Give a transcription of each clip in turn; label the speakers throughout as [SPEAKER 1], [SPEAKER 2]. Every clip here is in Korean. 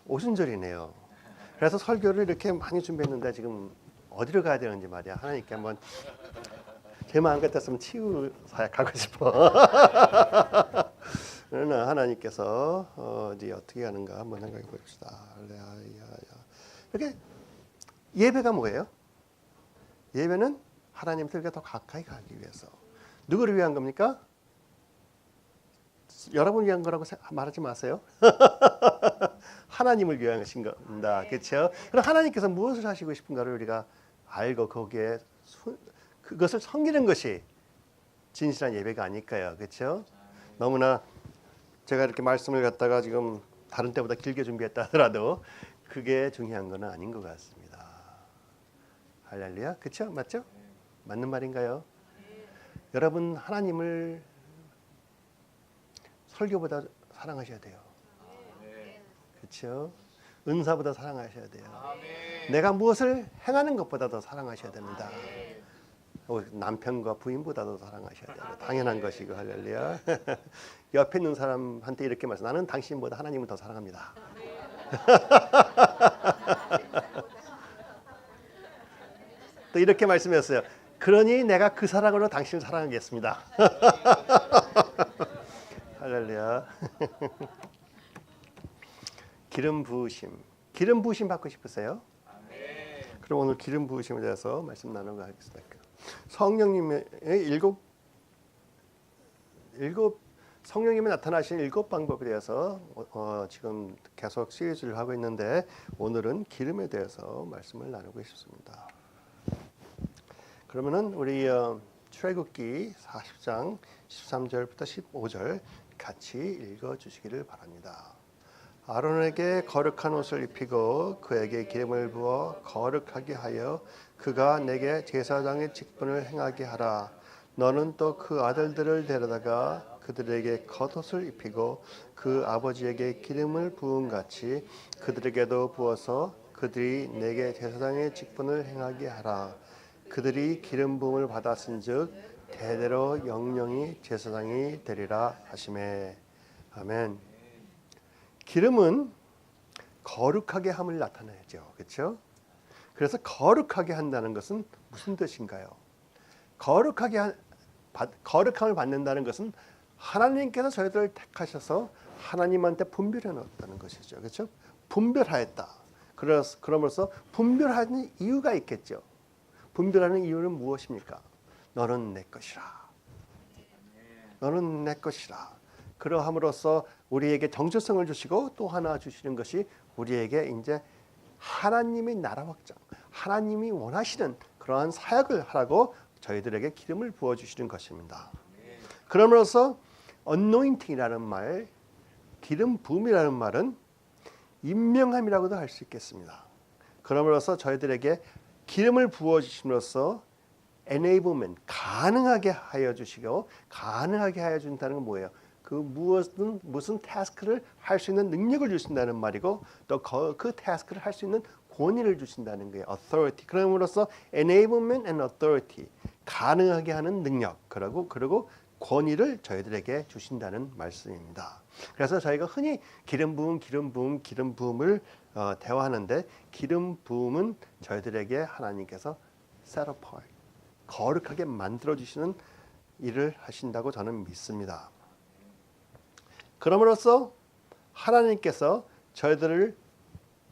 [SPEAKER 1] 오순절이네요. 그래서 설교를 이렇게 많이 준비했는데 지금 어디로 가야 되는지 말이야. 하나님께 한번 제 마음 같았으면 치유 사역하고 싶어. 그러나 하나님께서 이제 어떻게 하는가 한번 생각해 봅시다. 이렇게 예배가 뭐예요? 예배는 하나님들과 더 가까이 가기 위해서. 누구를 위한 겁니까? 여러분을 위한 거라고 말하지 마세요. 하나님을 위한 것인 겁니다. 그렇죠? 그럼 하나님께서 무엇을 하시고 싶은가를 우리가 알고 거기에 그것을 섬기는 것이 진실한 예배가 아닐까요? 그렇죠? 너무나 제가 이렇게 말씀을 갖다가 지금 다른 때보다 길게 준비했다 하더라도 그게 중요한 건 아닌 것 같습니다. 할렐루야. 그렇죠? 맞죠? 맞는 말인가요? 여러분 하나님을 설교보다 사랑하셔야 돼요. 그렇죠? 은사보다 사랑하셔야 돼요. 내가 무엇을 행하는 것보다 더 사랑하셔야 됩니다. 남편과 부인보다도 사랑하셔야 돼요. 당연한 것이고 할렐루야. 옆에 있는 사람한테 이렇게 말씀. 나는 당신보다 하나님을 더 사랑합니다. 또 이렇게 말씀했어요. 그러니 내가 그 사랑으로 당신을 사랑하겠습니다. 할렐루야. 기름 부으심. 기름 부으심 받고 싶으세요? 그럼 오늘 기름 부으심에 대해서 말씀 나누고 하겠습니다. 성령님의 일곱 성령님이 나타나신 7방법에 대해서 지금 계속 시리즈를 하고 있는데 오늘은 기름에 대해서 말씀을 나누고 싶습니다. 그러면은 우리 출애굽기 40장 13절부터 15절 같이 읽어 주시기를 바랍니다. 아론에게 거룩한 옷을 입히고 그에게 기름을 부어 거룩하게 하여 그가 내게 제사장의 직분을 행하게 하라. 너는 또 그 아들들을 데려다가 그들에게 겉옷을 입히고 그 아버지에게 기름을 부은 같이 그들에게도 부어서 그들이 내게 제사장의 직분을 행하게 하라. 그들이 기름 부음을 받았은즉 대대로 영영이 제사장이 되리라 하시매. 아멘. 기름은 거룩하게 함을 나타내죠. 그렇죠? 그래서 거룩하게 한다는 것은 무슨 뜻인가요? 거룩함을 받는다는 것은 하나님께서 저희들을 택하셔서 하나님한테 분별해 놓았다는 것이죠. 그렇죠? 분별하였다. 그러면서 분별하는 이유가 있겠죠. 분별하는 이유는 무엇입니까? 너는 내 것이라. 너는 내 것이라. 그러함으로써 우리에게 정체성을 주시고 또 하나 주시는 것이 우리에게 이제 하나님의 나라 확장, 하나님이 원하시는 그러한 사역을 하라고 저희들에게 기름을 부어주시는 것입니다. 그러므로서 anointing이라는 말, 기름 부음이라는 말은 임명함이라고도 할 수 있겠습니다. 그러므로서 저희들에게 기름을 부어주심으로써 enablement, 가능하게 하여 주시고 가능하게 하여 준다는 건 뭐예요? 그 무슨 태스크를 할 수 있는 능력을 주신다는 말이고 또 그 태스크를 할 수 있는 권위를 주신다는 거예요. authority. 그럼으로써 enablement and authority, 가능하게 하는 능력, 그리고 권위를 저희들에게 주신다는 말씀입니다. 그래서 저희가 흔히 기름 부음을 대화하는데 기름 부음은 저희들에게 하나님께서 set apart, 거룩하게 만들어 주시는 일을 하신다고 저는 믿습니다. 그럼으로써 하나님께서 저희들을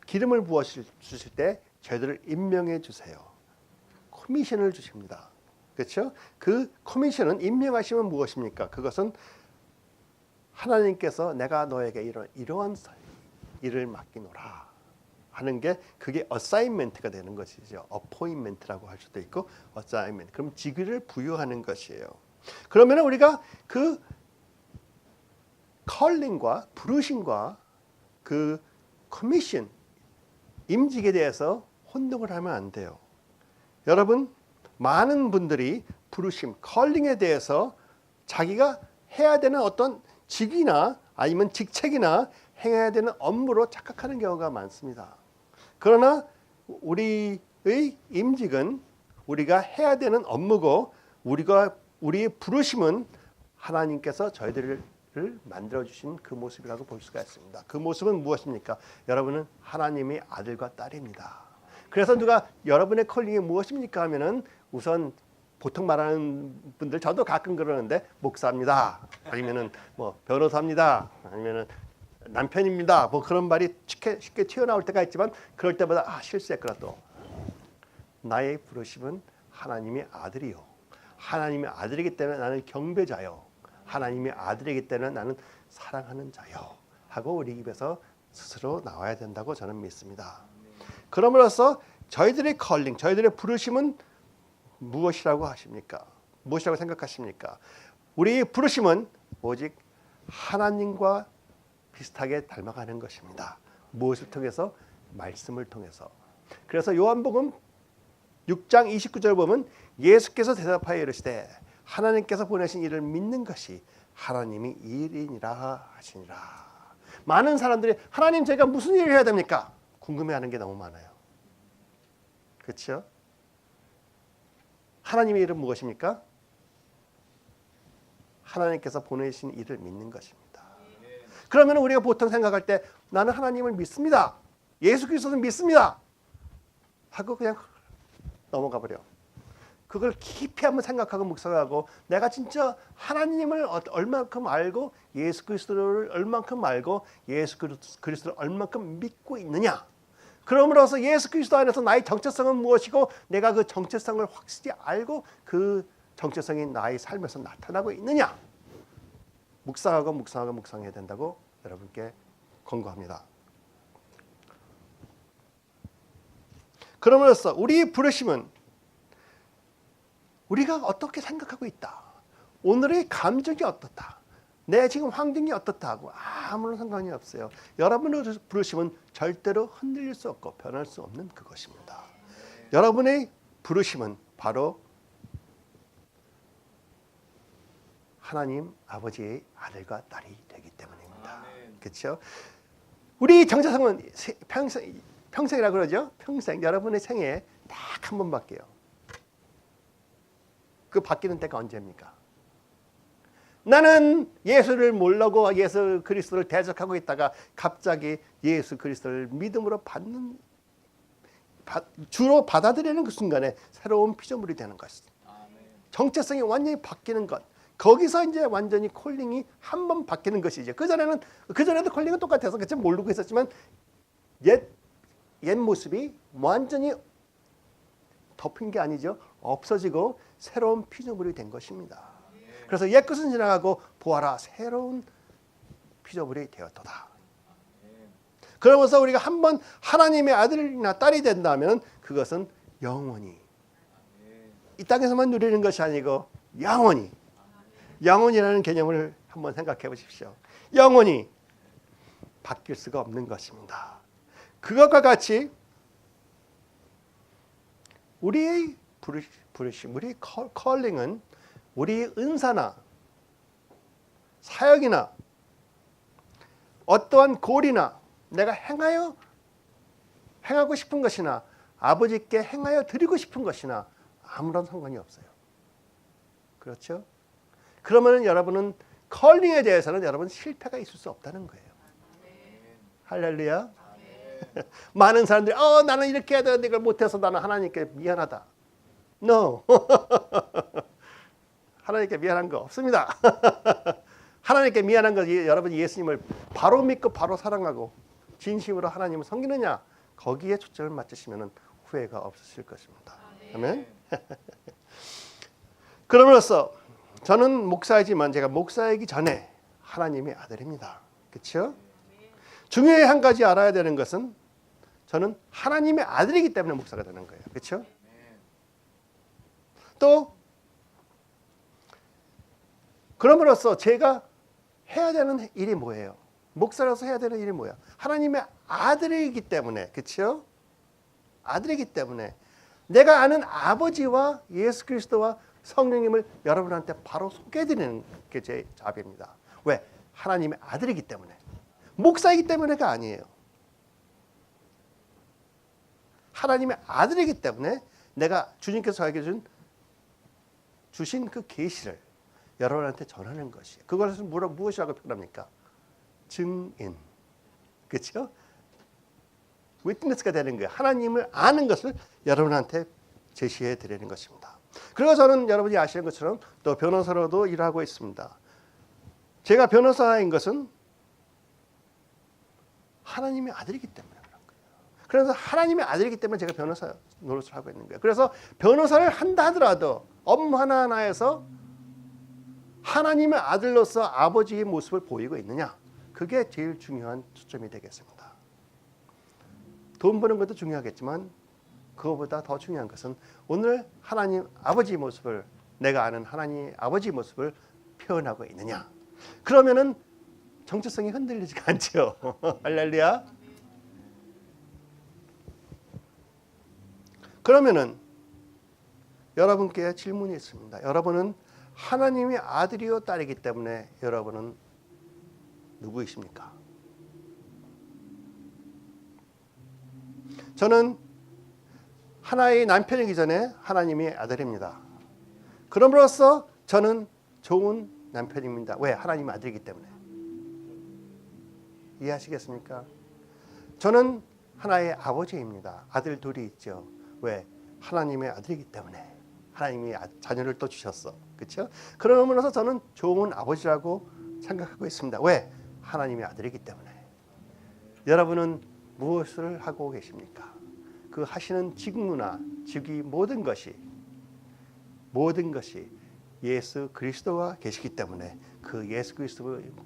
[SPEAKER 1] 기름을 부어 주실 때 저희들을 임명해 주세요. 커미션을 주십니다. 그렇죠? 그 커미션은 임명하시면 무엇입니까? 그것은 하나님께서 내가 너에게 이러한 일을 맡기노라 하는 게 그게 assignment가 되는 것이죠. appointment라고 할 수도 있고 assignment. 그럼 직위를 부여하는 것이에요. 그러면 우리가 그 calling과 부르심과 그 커미션, 임직에 대해서 혼동을 하면 안 돼요. 여러분, 많은 분들이 부르심, calling에 대해서 자기가 해야 되는 어떤 직위나 아니면 직책이나 행해야 되는 업무로 착각하는 경우가 많습니다. 그러나 우리의 임직은 우리가 해야 되는 업무고 우리의 부르심은 하나님께서 저희들을 만들어 주신 그 모습이라고 볼 수가 있습니다. 그 모습은 무엇입니까? 여러분은 하나님의 아들과 딸입니다. 그래서 누가 여러분의 컬링이 무엇입니까 하면은 우선 보통 말하는 분들, 저도 가끔 그러는데 목사입니다. 아니면은 뭐 변호사입니다. 아니면은 남편입니다. 뭐 그런 말이 쉽게 튀어나올 때가 있지만 그럴 때마다 실수했구나 또. 나의 부르심은 하나님의 아들이요. 하나님의 아들이기 때문에 나는 경배자요. 하나님의 아들이기 때문에 나는 사랑하는 자요. 하고 우리 입에서 스스로 나와야 된다고 저는 믿습니다. 그럼으로써 저희들의 컬링, 저희들의 부르심은 무엇이라고 하십니까? 무엇이라고 생각하십니까? 우리의 부르심은 오직 하나님과 비슷하게 닮아가는 것입니다. 무엇을 통해서? 말씀을 통해서. 그래서 요한복음 6장 29절 보면 예수께서 대답하여 이르시되 하나님께서 보내신 이를 믿는 것이 하나님이 일이니라 하시니라. 많은 사람들이 하나님 제가 무슨 일을 해야 됩니까? 궁금해하는 게 너무 많아요. 그렇죠? 하나님의 일은 무엇입니까? 하나님께서 보내신 일을 믿는 것입니다. 그러면 우리가 보통 생각할 때 나는 하나님을 믿습니다. 예수 그리스도를 믿습니다. 하고 그냥 넘어가 버려. 그걸 깊이 한번 생각하고 묵상하고 내가 진짜 하나님을 얼만큼 알고 예수 그리스도를 얼만큼 알고 예수 그리스도를 얼만큼 믿고 있느냐. 그럼으로써 예수 그리스도 안에서 나의 정체성은 무엇이고 내가 그 정체성을 확실히 알고 그 정체성이 나의 삶에서 나타나고 있느냐. 묵상해야 된다고 여러분께 권고합니다. 그럼으로써 우리의 부르심은 우리가 어떻게 생각하고 있다. 오늘의 감정이 어떻다. 내 지금 환경이 어떻다 하고 아무런 상관이 없어요. 여러분의 부르심은 절대로 흔들릴 수 없고 변할 수 없는 그것입니다. 여러분의 부르심은 바로 하나님 아버지의 아들과 딸이 되기 때문입니다. 그렇죠? 우리 정체성은 평생이라고 그러죠. 평생 여러분의 생에 딱 한 번 바뀌어요. 그 바뀌는 때가 언제입니까? 나는 예수를 모르고 예수 그리스도를 대적하고 있다가 갑자기 예수 그리스도를 믿음으로 주로 받아들이는 그 순간에 새로운 피조물이 되는 것입니다. 정체성이 완전히 바뀌는 것. 거기서 이제 완전히 콜링이 한 번 바뀌는 것이죠. 그전에도 콜링은 똑같아서 그치 모르고 있었지만 옛 모습이 완전히 덮인 게 아니죠. 없어지고 새로운 피조물이 된 것입니다. 그래서 옛 것은 지나가고 보아라 새로운 피조물이 되었도다. 그러면서 우리가 한번 하나님의 아들이나 딸이 된다면 그것은 영원히 이 땅에서만 누리는 것이 아니고 영원이라는 개념을 한번 생각해 보십시오. 영원히 바뀔 수가 없는 것입니다. 그것과 같이 우리의 부르심, 우리의 컬링은 우리의 은사나 사역이나 어떠한 고리나 내가 행하고 싶은 것이나 아버지께 행하여 드리고 싶은 것이나 아무런 상관이 없어요. 그렇죠? 그러면 여러분은 컬링에 대해서는 여러분 실패가 있을 수 없다는 거예요. 할렐루야. 많은 사람들이 나는 이렇게 해야 되는데 이걸 못해서 나는 하나님께 미안하다. No. 하나님께 미안한 거 없습니다. 하나님께 미안한 거 여러분 예수님을 바로 믿고 바로 사랑하고 진심으로 하나님을 섬기느냐 거기에 초점을 맞추시면 후회가 없으실 것입니다. 아멘. 그러므로써 저는 목사이지만 제가 목사이기 전에 하나님의 아들입니다. 그렇죠? 중요한 한 가지 알아야 되는 것은 저는 하나님의 아들이기 때문에 목사가 되는 거예요. 그렇죠? 또 그럼으로써 제가 해야 되는 일이 뭐예요? 목사로서 해야 되는 일이 뭐야? 하나님의 아들이기 때문에, 그렇죠? 아들이기 때문에 내가 아는 아버지와 예수 그리스도와 성령님을 여러분한테 바로 소개해드리는 게 제 자비입니다. 왜? 하나님의 아들이기 때문에. 목사이기 때문에가 아니에요. 하나님의 아들이기 때문에 내가 주님께서 저에게 주신 그 계시를 여러분한테 전하는 것이에요. 그것을 무엇이라고 표현합니까? 증인. 그렇죠? 위트니스가 되는 거예요. 하나님을 아는 것을 여러분한테 제시해 드리는 것입니다. 그리고 저는 여러분이 아시는 것처럼 또 변호사로도 일하고 있습니다. 제가 변호사인 것은 하나님의 아들이기 때문에 그런 거예요. 그래서 하나님의 아들이기 때문에 제가 변호사 노릇을 하고 있는 거예요. 그래서 변호사를 한다 하더라도 업무 하나하나에서 하나님의 아들로서 아버지의 모습을 보이고 있느냐, 그게 제일 중요한 초점이 되겠습니다. 돈 버는 것도 중요하겠지만 그것보다 더 중요한 것은 오늘 하나님 아버지의 모습을, 내가 아는 하나님 아버지의 모습을 표현하고 있느냐. 그러면은 정체성이 흔들리지가 않죠. 할렐루야. 그러면은 여러분께 질문이 있습니다. 여러분은 하나님의 아들이요 딸이기 때문에 여러분은 누구이십니까? 저는 하나의 남편이기 전에 하나님의 아들입니다. 그럼으로써 저는 좋은 남편입니다. 왜? 하나님의 아들이기 때문에. 이해하시겠습니까? 저는 하나의 아버지입니다. 아들 둘이 있죠. 왜? 하나님의 아들이기 때문에. 하나님이 자녀를 또 주셨어. 그렇죠? 그러면서 저는 좋은 아버지라고 생각하고 있습니다. 왜? 하나님의 아들이기 때문에. 여러분은 무엇을 하고 계십니까? 그 하시는 직무나 직위 모든 것이 예수 그리스도와 계시기 때문에 그 예수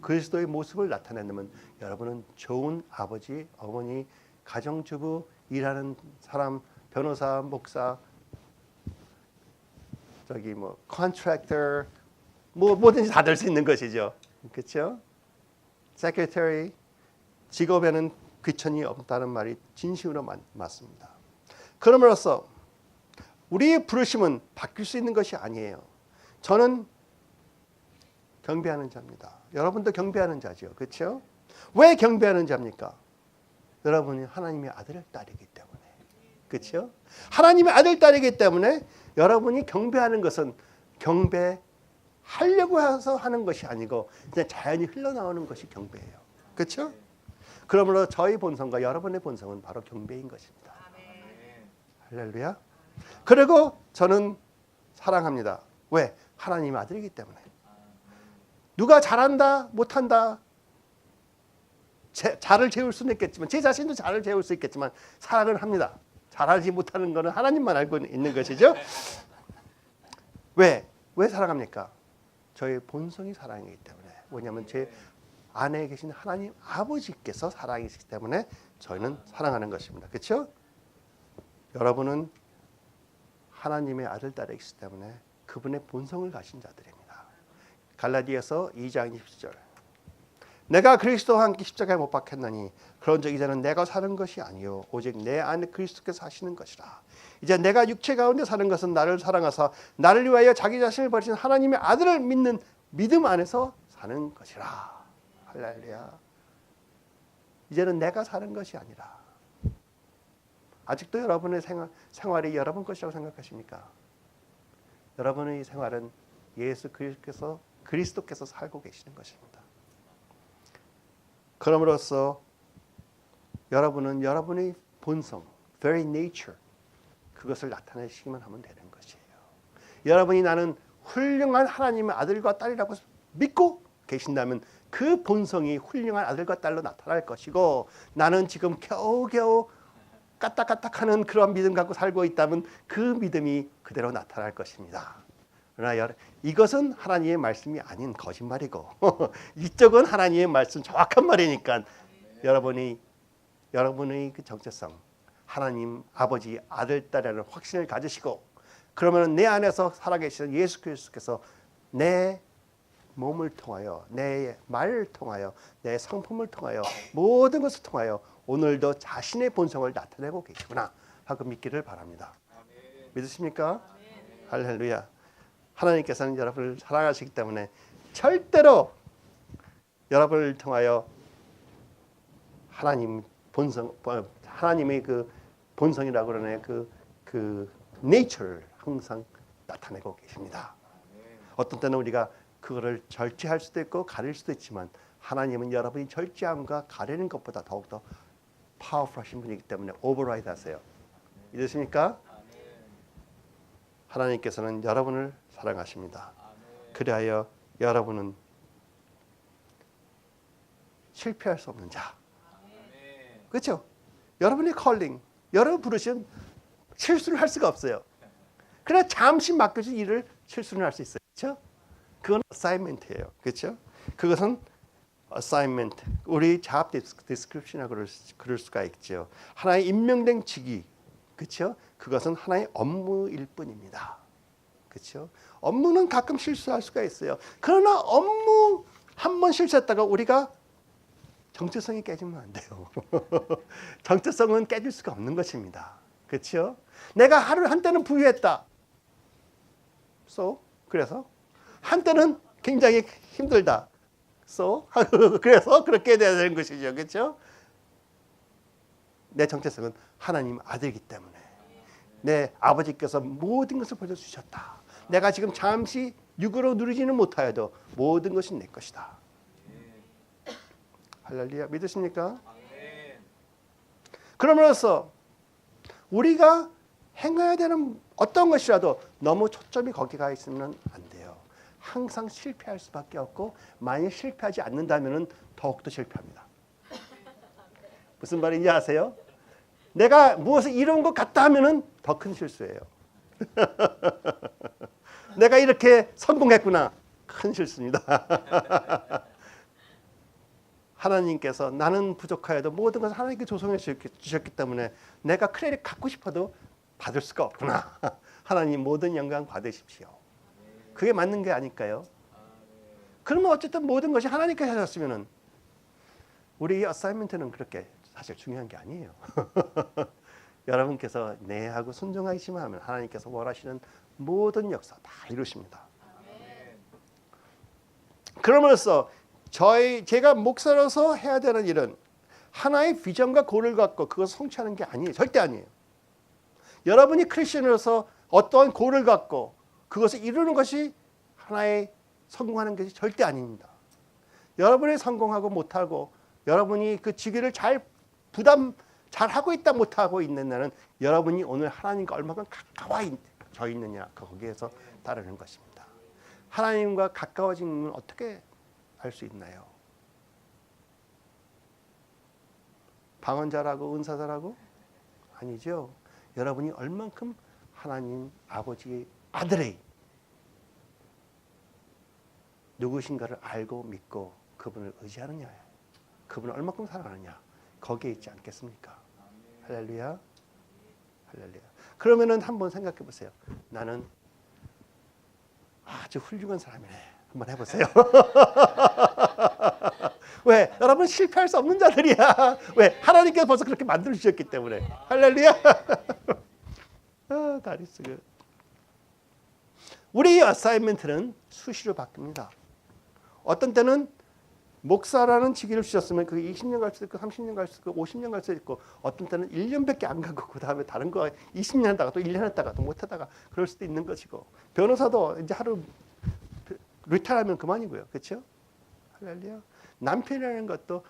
[SPEAKER 1] 그리스도의 모습을 나타내면 여러분은 좋은 아버지, 어머니, 가정주부, 일하는 사람, 변호사, 목사, 컨트랙터, 뭐든지 다 될 수 있는 것이죠. 그렇죠? 세크레터리, 직업에는 귀천이 없다는 말이 진심으로 맞습니다. 그럼으로써 우리의 부르심은 바뀔 수 있는 것이 아니에요. 저는 경배하는 자입니다. 여러분도 경배하는 자죠. 그렇죠? 왜 경배하는 자입니까? 여러분이 하나님의 아들, 딸이기 때문에. 그렇죠? 하나님의 아들, 딸이기 때문에 여러분이 경배하는 것은 경배하려고 해서 하는 것이 아니고 그냥 자연히 흘러나오는 것이 경배예요. 그렇죠? 그러므로 저희 본성과 여러분의 본성은 바로 경배인 것입니다. 할렐루야. 그리고 저는 사랑합니다. 왜? 하나님의 아들이기 때문에. 누가 잘한다 못한다 잘을 재울 수는 있겠지만, 제 자신도 잘을 재울 수 있겠지만 사랑을 합니다. 잘하지 못하는 것은 하나님만 알고 있는 것이죠. 왜 사랑합니까? 저의 본성이 사랑이기 때문에. 왜냐하면 제 안에 계신 하나님 아버지께서 사랑이시기 때문에 저희는 사랑하는 것입니다. 그렇죠? 여러분은 하나님의 아들, 딸이기 때문에 그분의 본성을 가진 자들입니다. 갈라디아서 2장 20절. 내가 그리스도와 함께 십자가에 못 박혔나니 그런즉 이제는 내가 사는 것이 아니요 오직 내 안에 그리스도께서 사시는 것이라. 이제 내가 육체 가운데 사는 것은 나를 사랑하사 나를 위하여 자기 자신을 버리신 하나님의 아들을 믿는 믿음 안에서 사는 것이라. 할렐루야. 이제는 내가 사는 것이 아니라. 아직도 여러분의 생활이 여러분 것이라고 생각하십니까? 여러분의 생활은 예수 그리스도께서 살고 계시는 것입니다. 그럼으로써 여러분은 여러분의 본성, very nature, 그것을 나타내시기만 하면 되는 것이에요. 여러분이 나는 훌륭한 하나님의 아들과 딸이라고 믿고 계신다면 그 본성이 훌륭한 아들과 딸로 나타날 것이고, 나는 지금 겨우겨우 까딱까딱하는 그런 믿음 갖고 살고 있다면 그 믿음이 그대로 나타날 것입니다. 그러나 이것은 하나님의 말씀이 아닌 거짓말이고 이쪽은 하나님의 말씀 정확한 말이니까 여러분의 그 정체성, 하나님 아버지 아들 딸이라는 확신을 가지시고, 그러면 내 안에서 살아계시는 예수 그리스도께서 내 몸을 통하여, 내 말을 통하여, 내 성품을 통하여, 모든 것을 통하여 오늘도 자신의 본성을 나타내고 계시구나 하고 믿기를 바랍니다. 믿으십니까? 할렐루야. 하나님께서는 여러분을 사랑하시기 때문에 절대로 여러분을 통하여 하나님의 그 본성이라고 그러네, 그 nature를 항상 나타내고 계십니다. 어떤 때는 우리가 그거를 절제할 수도 있고 가릴 수도 있지만 하나님은 여러분이 절제함과 가리는 것보다 더욱더 파워풀하신 분이기 때문에 오버라이드 하세요. 믿으십니까? 하나님께서는 여러분을 사랑하십니다. 그리하여 여러분은 실패할 수 없는 자. 그렇죠? 여러분의 컬링, 여러분 부르시면 실수를 할 수가 없어요. 그러나 잠시 맡겨진 일을 실수를 할 수 있어요. 그렇죠? 그건 어사이먼트예요. 그렇죠? 그것은 어사이먼트. 우리 잡 디스크립션이라고 그럴 수가 있죠. 하나의 임명된 직위. 그렇죠? 그것은 하나의 업무일 뿐입니다. 그렇죠? 업무는 가끔 실수할 수가 있어요. 그러나 업무 한 번 실수했다가 우리가 정체성이 깨지면 안 돼요. 정체성은 깨질 수가 없는 것입니다. 그렇죠? 내가 하루 한때는 부유했다. 그래서 한때는 굉장히 힘들다. 그래서 그렇게 돼야 되는 것이죠. 그렇죠? 내 정체성은 하나님 아들이기 때문에 내 아버지께서 모든 것을 보여주셨다. 내가 지금 잠시 육으로 누리지는 못하여도 모든 것이 내 것이다. 할렐루야. 믿으십니까? 그러므로써 우리가 행해야 되는 어떤 것이라도 너무 초점이 거기 가 있으면 안 돼요. 항상 실패할 수밖에 없고 만약 실패하지 않는다면 더욱더 실패합니다. 무슨 말인지 아세요? 내가 무엇을 이룬 것 같다 하면 더 큰 실수예요. 내가 이렇게 성공했구나. 큰 실수입니다. 하나님께서 나는 부족하여도 모든 것을 하나님께 조성해 주셨기 때문에 내가 크레딧 갖고 싶어도 받을 수가 없구나. 하나님 모든 영광 받으십시오. 그게 맞는 게 아닐까요? 그러면 어쨌든 모든 것이 하나님께서 하셨으면 우리 어사이먼트는 그렇게 사실 중요한 게 아니에요. 여러분께서 네 하고 순종하기만 하면 하나님께서 원하시는 모든 역사 다 이루십니다. 그러므로써 제가 목사로서 해야 되는 일은 하나의 비전과 고를 갖고 그것을 성취하는 게 아니에요. 절대 아니에요. 여러분이 크리스천으로서 어떠한 고를 갖고 그것을 이루는 것이 하나의 성공하는 것이 절대 아닙니다. 여러분이 성공하고 못하고 여러분이 그 직위를 잘 하고 있다 못하고 있는 날은 여러분이 오늘 하나님과 얼마나 가까워져 있느냐 거기에서 따르는 것입니다. 하나님과 가까워지는 어떻게 알 수 있나요? 방언자라고 은사자라고? 아니죠. 여러분이 얼만큼 하나님 아버지의 아들의 누구신가를 알고 믿고 그분을 의지하느냐, 그분을 얼만큼 사랑하느냐 거기에 있지 않겠습니까? 할렐루야, 할렐루야. 그러면은 한번 생각해 보세요. 나는 아주 훌륭한 사람이네. 한번 해보세요. 왜? 여러분 실패할 수 없는 자들이야. 왜? 하나님께서 벌써 그렇게 만들어 주셨기 때문에. 할렐루야. 다리 쓰고. 우리의 어사이먼트는 수시로 바뀝니다. 어떤 때는 목사라는 직위를 주셨으면 그 20년 갈 수도 있고 30년 갈 수도 있고 50년 갈 수도 있고 어떤 때는 1년밖에 안 가고 그 다음에 다른 거 20년 하다가 또 1년 했다가 또 못하다가 그럴 수도 있는 것이고 변호사도 이제 하루 리타하면 그만이고요. 그렇죠? 할렐루야. 남편이라는 것도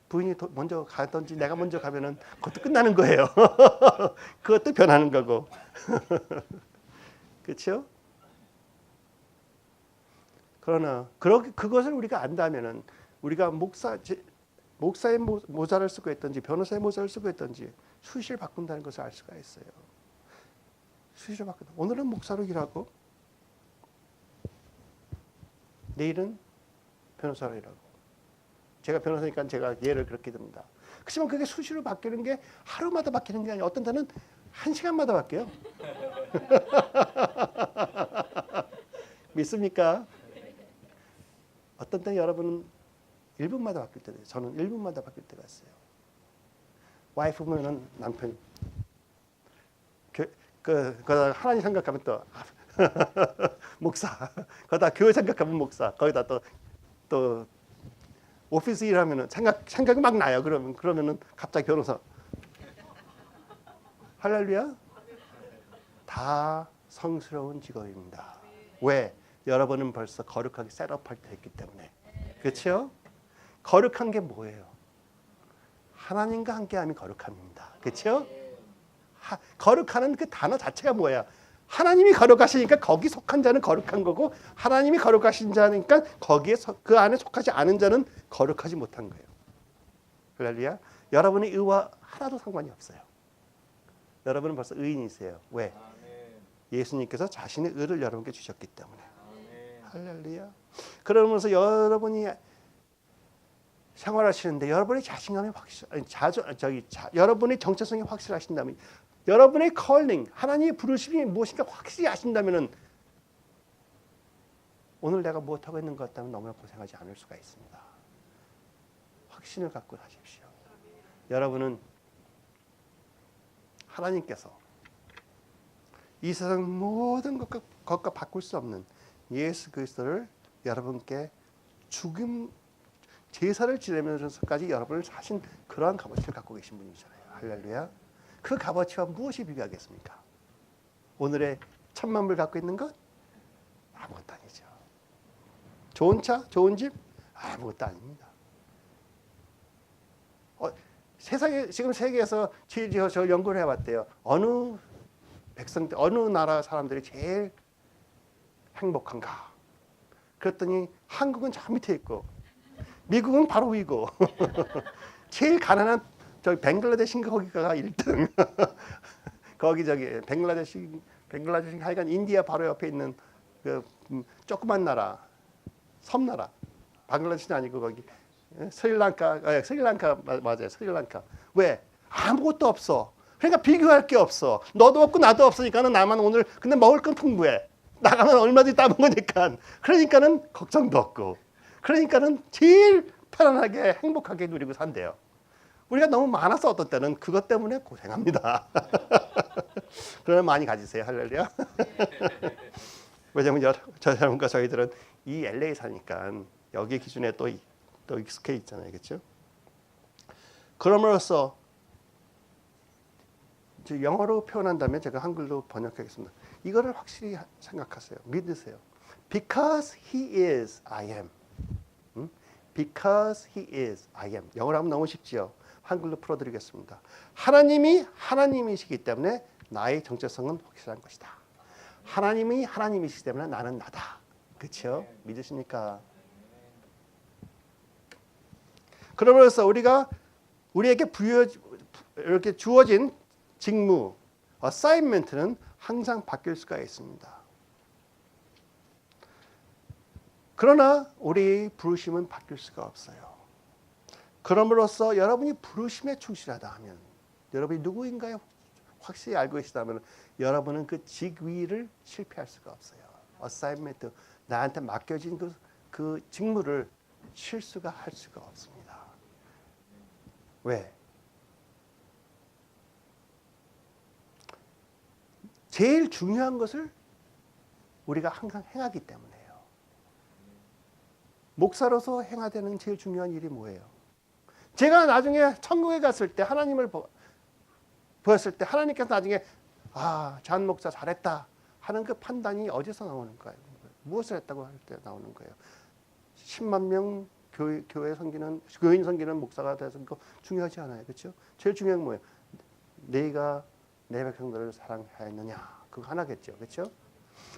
[SPEAKER 1] 부인이 먼저 가든지 내가 먼저 가면은 그것도 끝나는 거예요. 그것도 변하는 거고. 그렇죠? 그러나 그것을 우리가 안다면은 우리가 목사의 모자를 쓰고 있든지 변호사의 모자를 쓰고 있든지 수시를 바꾼다는 것을 알 수가 있어요. 수시를 바꾼다. 오늘은 목사로 일하고 내일은 변호사로 일하고. 제가 변호사니까 제가 예를 그렇게 듭니다. 그렇지만 그게 수시로 바뀌는 게 하루마다 바뀌는 게 아니라 어떤 때는 1시간마다 바뀌어요. 믿습니까? 어떤 때는 여러분은 1분마다 바뀔 때도 있어요. 저는 1분마다 바뀔 때가 있어요. 와이프 보면은 남편 하나님 생각하면 또 목사, 거기다 교회 생각하면 목사, 거기다 또 오피스 일하면은 생각이 막 나요. 그러면은 갑자기 변호사. 할렐루야. 다 성스러운 직업입니다. 왜? 여러분은 벌써 거룩하게 셋업할 때 했기 때문에. 그렇죠? 거룩한 게 뭐예요? 하나님과 함께함이 거룩함입니다. 그렇죠? 거룩하는 그 단어 자체가 뭐야? 하나님이 거룩하시니까 거기 속한 자는 거룩한 거고, 하나님이 거룩하신 자니까 거기에 그 안에 속하지 않은 자는 거룩하지 못한 거예요. 할렐루야. 여러분의 의와 하나도 상관이 없어요. 여러분은 벌써 의인이세요. 왜? 예수님께서 자신의 의를 여러분께 주셨기 때문에. 할렐루야. 그러면서 여러분이 생활하시는데 여러분의 자신감이 여러분의 정체성이 확실하신다면, 여러분의 컬링, 하나님의 부르심이 무엇인가 확실히 아신다면, 오늘 내가 무엇하고 있는 것 같다면 너무나 고생하지 않을 수가 있습니다. 확신을 갖고 하십시오. 여러분은 하나님께서 이 세상 모든 것과 바꿀 수 없는 예수 그리스도를 여러분께 죽음 제사를 지내면서까지 여러분을 사신 그러한 값어치를 갖고 계신 분이잖아요. 할렐루야. 그 값어치와 무엇이 비교하겠습니까? 오늘의 1,000만 불 갖고 있는 것? 아무것도 아니죠. 좋은 차, 좋은 집? 아무것도 아닙니다. 세상에 지금 세계에서 저 연구를 해봤대요. 어느 나라 사람들이 제일 행복한가? 그랬더니 한국은 저 밑에 있고 미국은 바로 위고 제일 가난한 저기 벵글라데시인가 거기가 1등. 거기 저기 벵글라데시 하여간 인디아 바로 옆에 있는 그 조그만 나라, 섬나라. 방글라데시는 아니고 거기 스리랑카 맞아요. 스리랑카. 왜? 아무것도 없어. 그러니까 비교할 게 없어. 너도 없고 나도 없으니까는 나만 오늘 근데 먹을 건 풍부해. 나가면 얼마든지 따먹으니까. 그러니까는 걱정도 없고. 그러니까는 제일 편안하게 행복하게 누리고 산대요. 우리가 너무 많아서 어떤 때는 그것 때문에 고생합니다. 그러면 많이 가지세요. 할렐루야. 왜냐하면 여러분과 저희들은 이 LA 사니까 여기 기준에 또 익숙해 있잖아요. 그렇죠? 그럼으로써 영어로 표현한다면 제가 한글로 번역하겠습니다. 이거를 확실히 생각하세요. 믿으세요. Because he is, I am. Because he is, I am. 영어로 하면 너무 쉽지요. 한글로 풀어드리겠습니다. 하나님이 하나님이시기 때문에 나의 정체성은 확실한 것이다. 하나님이 하나님이시기 때문에 나는 나다. 그렇죠? 믿으십니까? 그러면서 우리에게 이렇게 주어진 직무, 어사인먼트는 항상 바뀔 수가 있습니다. 그러나 우리 부르심은 바뀔 수가 없어요. 그럼으로써 여러분이 부르심에 충실하다 하면, 여러분이 누구인가요? 확실히 알고 계시다면 여러분은 그 직위를 실패할 수가 없어요. 어사인먼트, 나한테 맡겨진 그 직무를 실수할 수가 없습니다. 왜? 제일 중요한 것을 우리가 항상 행하기 때문에요. 목사로서 행해야 되는 제일 중요한 일이 뭐예요? 제가 나중에 천국에 갔을 때 하나님을 보였을 때 하나님께서 나중에 잔 목사 잘했다 하는 그 판단이 어디서 나오는 거예요? 무엇을 했다고 할 때 나오는 거예요? 10만 명 교회 섬기는 교인 섬기는 목사가 돼서 그거 중요하지 않아요. 그렇죠? 제일 중요한 건 뭐예요? 네가 내 백성들을 사랑하였느냐. 그거 하나겠죠. 그렇죠?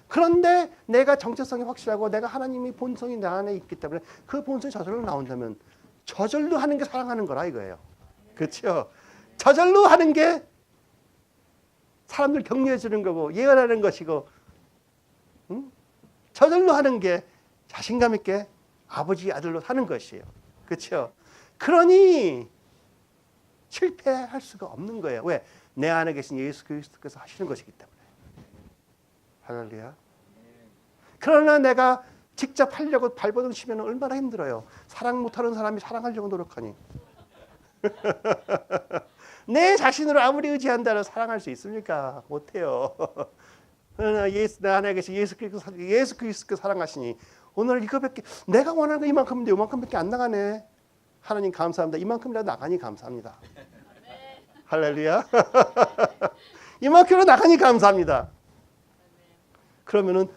[SPEAKER 1] 그런데 내가 정체성이 확실하고 내가 하나님이 본성이 내 안에 있기 때문에 그 본성이 저절로 나온다면 저절로 하는 게 사랑하는 거라 이거예요. 그렇죠? 저절로 하는 게 사람들 격려해 주는 거고 예언하는 것이고, 저절로 하는 게 자신감 있게 아버지 아들로 사는 것이에요. 그렇죠? 그러니 실패할 수가 없는 거예요. 왜? 내 안에 계신 예수 그리스도께서 하시는 것이기 때문에. 할렐루야. 그러나 내가 직접 하려고 발버둥 치면 얼마나 힘들어요. 사랑 못하는 사람이 사랑하려고 노력하니. 내 자신으로 아무리 의지한다고 사랑할 수 있습니까? 못해요. 그러나 내 안에 계신 예수 그리스도께서 사랑하시니 오늘 이거밖에 내가 원하는 거 이만큼인데 이만큼밖에 안 나가네. 하나님 감사합니다. 이만큼이라도 나가니 감사합니다. 할렐루야. 이만큼이라도 나가니 감사합니다. 그러면은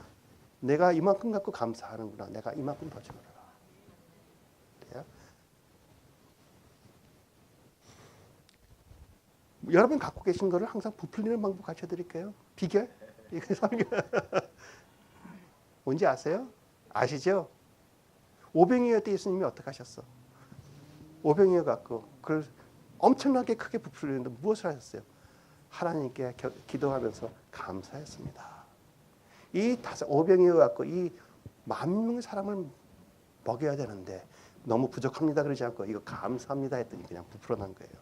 [SPEAKER 1] 내가 이만큼 갖고 감사하는구나. 내가 이만큼 더 주어라. 돼요? 여러분 갖고 계신 거를 항상 부풀리는 방법 가르쳐 드릴게요. 비결? 뭔지 아세요? 아시죠? 오병이어 때 예수님이 어떻게 하셨어? 오병이어 갖고 그걸 엄청나게 크게 부풀리는데 무엇을 하셨어요? 하나님께 기도하면서 감사했습니다. 이 오병이어 갖고 이 10,000명의 사람을 먹여야 되는데 너무 부족합니다 그러지 않고 이거 감사합니다 했더니 그냥 부풀어난 거예요.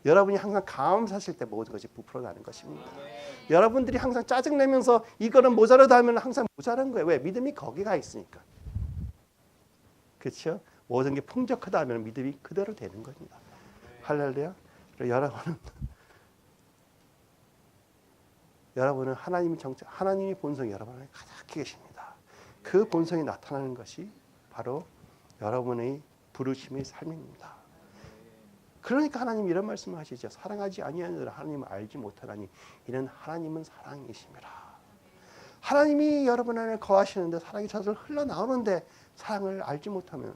[SPEAKER 1] 여러분이 항상 감사하실 때 모든 것이 부풀어나는 것입니다. 여러분들이 항상 짜증내면서 이거는 모자르다 하면 항상 모자란 거예요. 왜? 믿음이 거기가 있으니까. 그렇죠? 모든 게 풍족하다 하면 믿음이 그대로 되는 겁니다. 할렐루야. 여러분은 하나님의 본성이 여러분 안에 가득히 계십니다. 그 본성이 나타나는 것이 바로 여러분의 부르심의 삶입니다. 그러니까 하나님 이런 말씀을 하시죠. 사랑하지 아니하느라 하나님을 알지 못하나니 이는 하나님은 사랑이심이라. 하나님이 여러분 안에 거하시는데 사랑이 저절 흘러나오는데 사랑을 알지 못하면,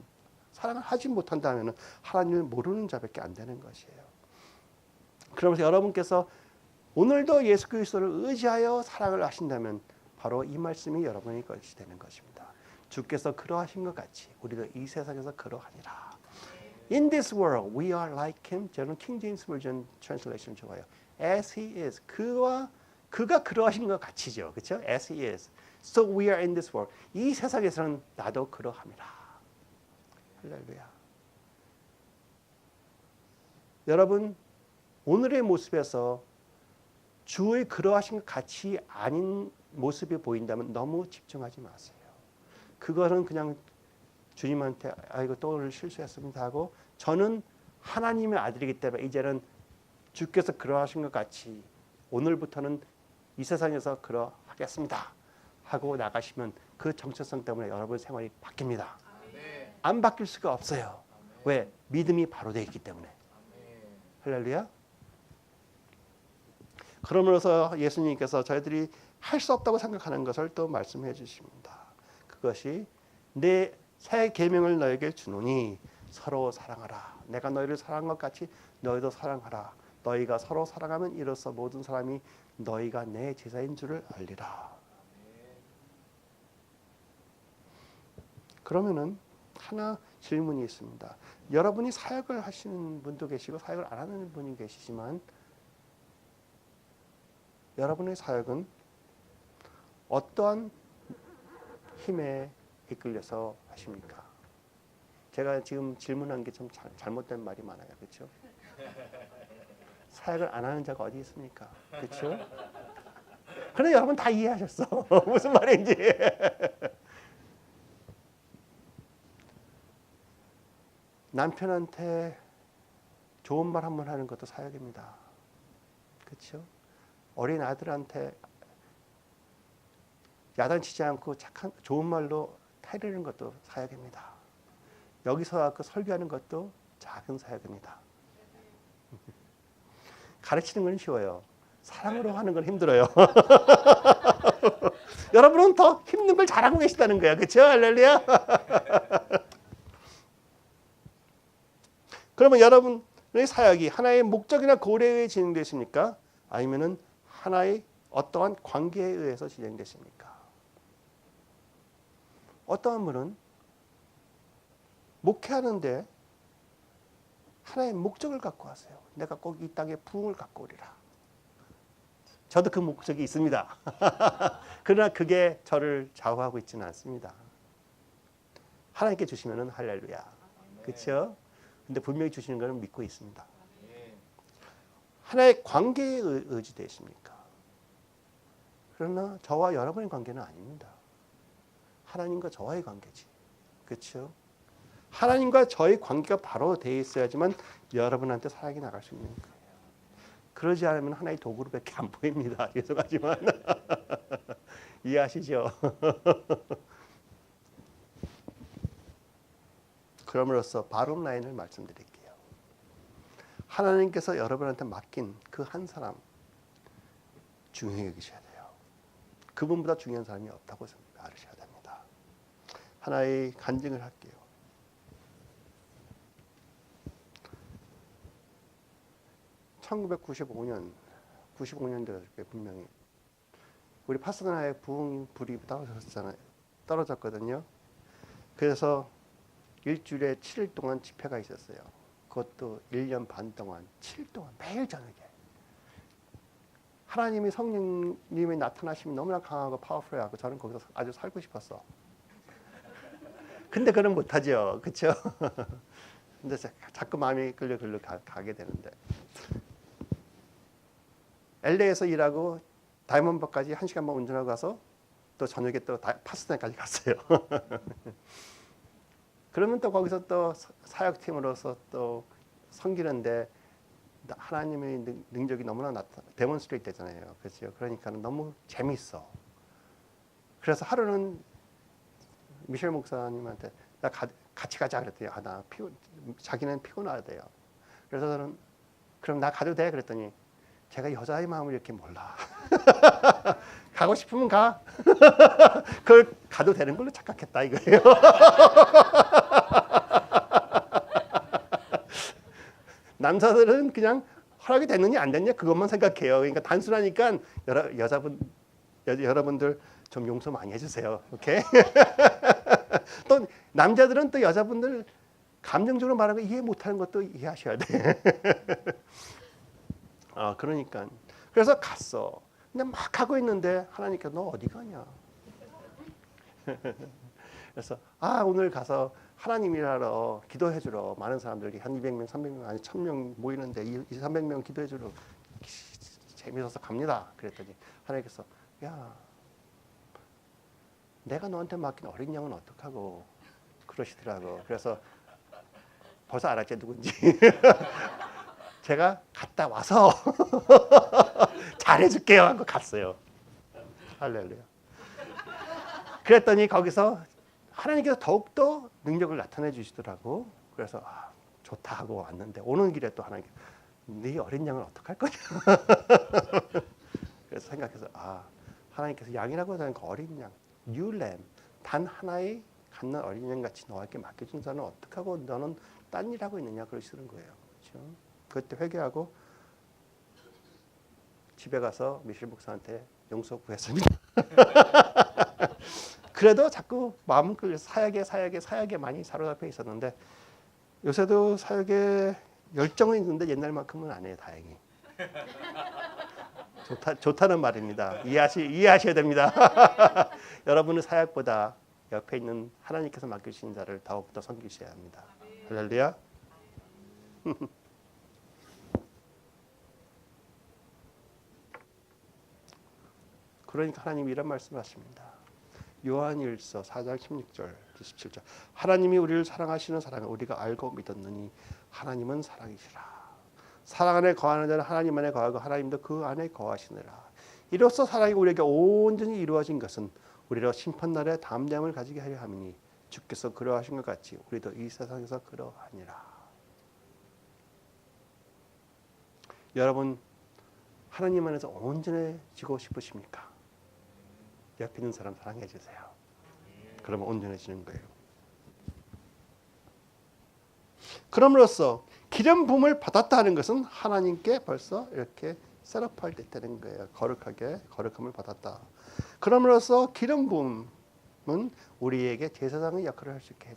[SPEAKER 1] 사랑을 하지 못한다면 하나님을 모르는 자밖에 안 되는 것이에요. 그러면서 여러분께서 오늘도 예수 그리스도를 의지하여 사랑을 하신다면 바로 이 말씀이 여러분의 것이 되는 것입니다. 주께서 그러하신 것 같이 우리도 이 세상에서 그러하니라. In this world we are like him. 저는 킹 제임스 버전 트랜슬레이션 좋아요. As he is. 그가 그러하신 것 같이죠. 그렇죠? As he is. So we are in this world. 이 세상에서는 나도 그러함이라. 할렐루야. 여러분 오늘의 모습에서 주의 그러하신 것 같이 아닌 모습이 보인다면 너무 집중하지 마세요. 그거는 그냥 주님한테 아이고 또 오늘 실수했습니다 하고 저는 하나님의 아들이기 때문에 이제는 주께서 그러하신 것 같이 오늘부터는 이 세상에서 그러하겠습니다 하고 나가시면 그 정체성 때문에 여러분 생활이 바뀝니다. 안 바뀔 수가 없어요. 왜? 믿음이 바로 되어 있기 때문에. 할렐루야. 그러면서 예수님께서 저희들이 할 수 없다고 생각하는 것을 또 말씀해 주십니다. 그것이 내 새 계명을 너에게 주노니 서로 사랑하라. 내가 너희를 사랑한 것 같이 너희도 사랑하라. 너희가 서로 사랑하면 이로써 모든 사람이 너희가 내 제자인 줄을 알리라. 그러면은 하나 질문이 있습니다. 여러분이 사역을 하시는 분도 계시고 사역을 안 하는 분이 계시지만 여러분의 사역은 어떠한 힘에 이끌려서 하십니까? 제가 지금 질문한 게 좀 잘못된 말이 많아요. 그렇죠? 사역을 안 하는 자가 어디 있습니까? 그렇죠? 그런데 여러분 다 이해하셨어. 무슨 말인지. 남편한테 좋은 말 한 번 하는 것도 사역입니다. 그렇죠? 어린 아들한테 야단치지 않고 착한 좋은 말로 타이르는 것도 사역입니다. 여기서 설교하는 것도 작은 사역입니다. 가르치는 건 쉬워요. 사랑으로 하는 건 힘들어요. 여러분은 더 힘든 걸 잘하고 계시다는 거야. 그렇죠? 할렐루야. 그러면 여러분의 사역이 하나의 목적이나 고려에 의해 진행되십니까? 아니면은 하나의 어떠한 관계에 의해서 진행되십니까? 어떠한 분은 목회하는데 하나의 목적을 갖고 하세요. 내가 꼭 이 땅에 부흥을 갖고 오리라. 저도 그 목적이 있습니다. 그러나 그게 저를 좌우하고 있지는 않습니다. 하나님께 주시면은 할렐루야. 그렇죠? 근데 분명히 주시는 것을 믿고 있습니다. 하나의 관계에 의지되십니까? 그러나 저와 여러분의 관계는 아닙니다. 하나님과 저와의 관계지. 그렇죠? 하나님과 저의 관계가 바로 되어 있어야지만 여러분한테 사역이 나갈 수 있는 거예요. 그러지 않으면 하나의 도구로밖에 안 보입니다. 죄송하지만 이해하시죠? 그럼으로써 바로 라인을 말씀드릴게요. 하나님께서 여러분한테 맡긴 그 한 사람 중요히 여기셔야 돼요. 그분보다 중요한 사람이 없다고 알으셔야 돼요. 하나의 간증을 할게요. 1995년, 95년도에 분명히 우리 파사다나에 부흥불이 떨어졌거든요. 그래서 일주일에 7일 동안 집회가 있었어요. 그것도 1년 반 동안 7일 동안 매일 저녁에 하나님이 성령님이 나타나심이 너무나 강하고 파워풀하고 저는 거기서 아주 살고 싶었어. 근데 그건 못하죠. 그렇죠? 근데 자꾸 마음이 끌려 가게 되는데 LA에서 일하고 다이먼버까지 1시간만 운전하고 가서 또 저녁에 또 파스타나까지 갔어요. 그러면 또 거기서 또 사역팀으로서 또 섬기는데 하나님의 능력이 너무나 데몬스트레이트 되잖아요. 그렇죠? 그러니까 너무 재밌어. 그래서 하루는 미셸 목사님한테 나 같이 가자 그랬더니 자기는 피곤하대요. 그래서 저는 그럼 나 가도 돼? 그랬더니 제가 여자의 마음을 이렇게 몰라. 가고 싶으면 가. 그걸 가도 되는 걸로 착각했다 이거예요. 남자들은 그냥 허락이 됐느냐 안 됐느냐 그것만 생각해요. 그러니까 단순하니까 여러분들 좀 용서 많이 해주세요. 오케이? 또 남자들은 또 여자분들 감정적으로 말하는 거 이해 못하는 것도 이해하셔야 돼. 그러니까 그래서 갔어. 근데 막 가고 있는데 하나님께서 너 어디 가냐? 그래서 오늘 가서 하나님 일하러 기도해 주러 많은 사람들이 한 200명, 300명 아니 1000명 모이는데 300명 기도해 주러 재미있어서 갑니다. 그랬더니 하나님께서 야 내가 너한테 맡긴 어린 양은 어떡하고 그러시더라고. 그래서 벌써 알았지 누군지. 제가 갔다 와서 잘해줄게요 하고 갔어요. 할렐루야. 그랬더니 거기서 하나님께서 더욱더 능력을 나타내 주시더라고. 그래서 좋다 하고 왔는데 오는 길에 또 하나님께서 네 어린 양을 어떡할 거냐. 그래서 생각해서 하나님께서 양이라고 하는 그 어린 양 new lamb 단 하나의 갓난 어린 양 같이 너에게 맡겨준 자는 어떡하고 너는 딴 일 하고 있느냐 그러시는 거예요. 그렇죠? 그때 회개하고 집에 가서 미셸 목사한테 용서 구했습니다. 그래도 자꾸 마음은 끌려 사역에 많이 사로잡혀 있었는데 요새도 사역에 열정은 있는데 옛날만큼은 안 해요. 다행히. 좋다는 말입니다. 이해하셔야 됩니다. 여러분은 사역보다 옆에 있는 하나님께서 맡기신 자를 더욱더 섬기셔야 합니다. 할렐루야. 그러니까 하나님이 이런 말씀을 하십니다. 요한일서 4장 16절 17절 하나님이 우리를 사랑하시는 사랑을 우리가 알고 믿었느니 하나님은 사랑이시라. 사랑 안에 거하는 자는 하나님 안에 거하고 하나님도 그 안에 거하시느라. 이로써 사랑이 우리에게 온전히 이루어진 것은 우리로 심판날에 담대함을 가지게 하려 함이니 주께서 그러하신 것 같이 우리도 이 세상에서 그러하니라. 여러분 하나님 안에서 온전해지고 싶으십니까? 옆에 있는 사람 사랑해 주세요. 그러면 온전해지는 거예요. 그럼으로써 기름 부음을 받았다 하는 것은 하나님께 벌써 이렇게 셋업할 때 되는 거예요. 거룩함을 받았다. 그럼으로써 기름 부음은 우리에게 제사장의 역할을 할 수 있게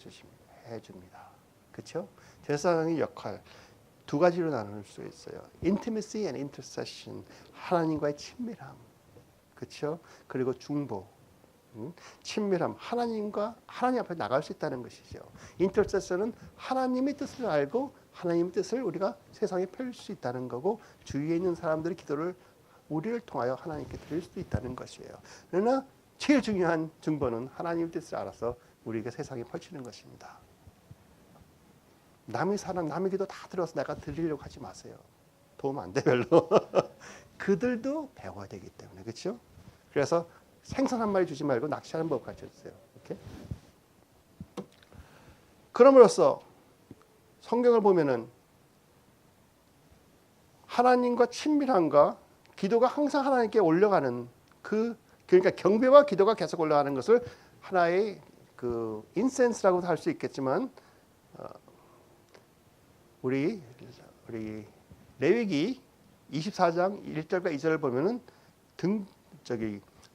[SPEAKER 1] 해줍니다. 그렇죠? 제사장의 역할 두 가지로 나눌 수 있어요. Intimacy and intercession. 하나님과의 친밀함. 그렇죠? 그리고 중보. 친밀함. 하나님 앞에 나갈 수 있다는 것이죠. Intercession은 하나님의 뜻을 알고 하나님의 뜻을 우리가 세상에 펼칠 수 있다는 거고 주위에 있는 사람들의 기도를 우리를 통하여 하나님께 드릴 수 있다는 것이에요. 그러나 제일 중요한 중보는 하나님의 뜻을 알아서 우리가 세상에 펼치는 것입니다. 남의 사랑, 남의 기도 다 들어서 내가 드리려고 하지 마세요. 도움 안 돼 별로. 그들도 배워야 되기 때문에 그렇죠? 그래서 생선 한 마리 주지 말고 낚시하는 법 가르쳐주세요. 오케이? 그럼으로써 성경을 보면은 하나님과 친밀함과 기도가 항상 하나님께 올려가는 그러니까 경배와 기도가 계속 올라가는 것을 하나의 그 인센스라고도 할 수 있겠지만 우리 레위기 24장 1절과 2절을 보면은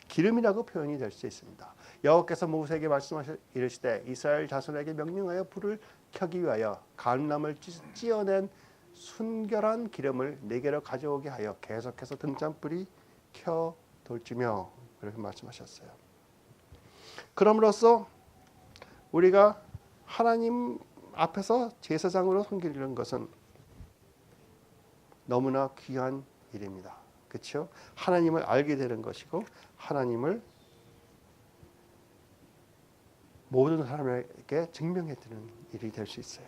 [SPEAKER 1] 기름이라고 표현이 될 수 있습니다. 여호와께서 모세에게 말씀하시 이르시되 이스라엘 자손에게 명령하여 불을 켜기 위하여 감람을 찌어낸 순결한 기름을 내게로 가져오게 하여 계속해서 등잔불이 켜 돌지며 그렇게 말씀하셨어요. 그럼으로써 우리가 하나님 앞에서 제사장으로 섬기는 것은 너무나 귀한 일입니다. 그렇죠? 하나님을 알게 되는 것이고 하나님을 모든 사람에게 증명해 드리는 일이 될 수 있어요.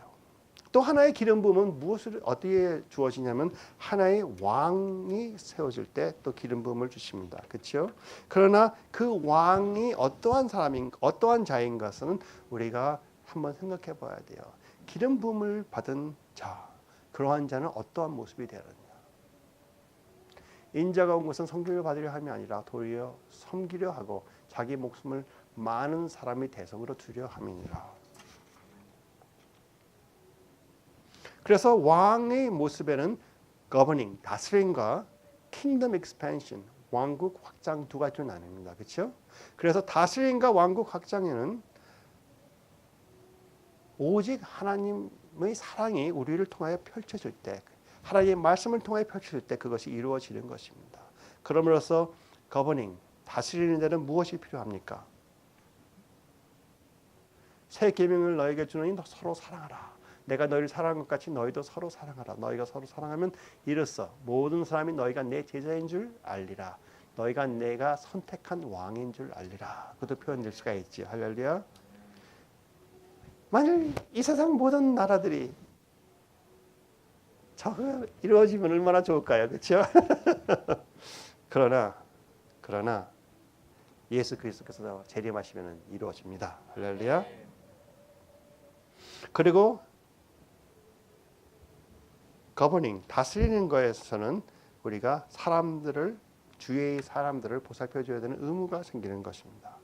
[SPEAKER 1] 또 하나의 기름 부음은 무엇을 어디에 주어지냐면 하나의 왕이 세워질 때 또 기름 부음을 주십니다. 그렇죠? 그러나 그 왕이 어떠한 자인 것은 우리가 한번 생각해 봐야 돼요. 기름 부음을 받은 자, 그러한 자는 어떠한 모습이 되느냐? 인자가 온 것은 성경을 받으려 함이 아니라 도리어 섬기려 하고 자기 목숨을 많은 사람의 대성으로 두려 함이니라. 그래서 왕의 모습에는 governing, 다스림과 kingdom expansion, 왕국 확장 두 가지로 나뉩니다. 그렇죠? 그래서 다스림과 왕국 확장에는 오직 하나님의 사랑이 우리를 통하여 펼쳐질 때, 하나님의 말씀을 통하여 펼쳐질 때 그것이 이루어지는 것입니다. 그러므로서 governing, 다스리는 데는 무엇이 필요합니까? 새 계명을 너에게 주노니 서로 사랑하라. 내가 너희를 사랑한 것 같이 너희도 서로 사랑하라. 너희가 서로 사랑하면 이로써 모든 사람이 너희가 내 제자인 줄 알리라. 너희가 내가 선택한 왕인 줄 알리라. 그것도 표현될 수가 있지. 할렐루야. 만일 이 세상 모든 나라들이 저거 이루어지면 얼마나 좋을까요? 그렇죠? 그러나 예수 그리스도께서 재림하시면 이루어집니다. 할렐루야. 그리고 governing, 다스리는 거에서는 우리가 주위의 사람들을 보살펴줘야 되는 의무가 생기는 것입니다.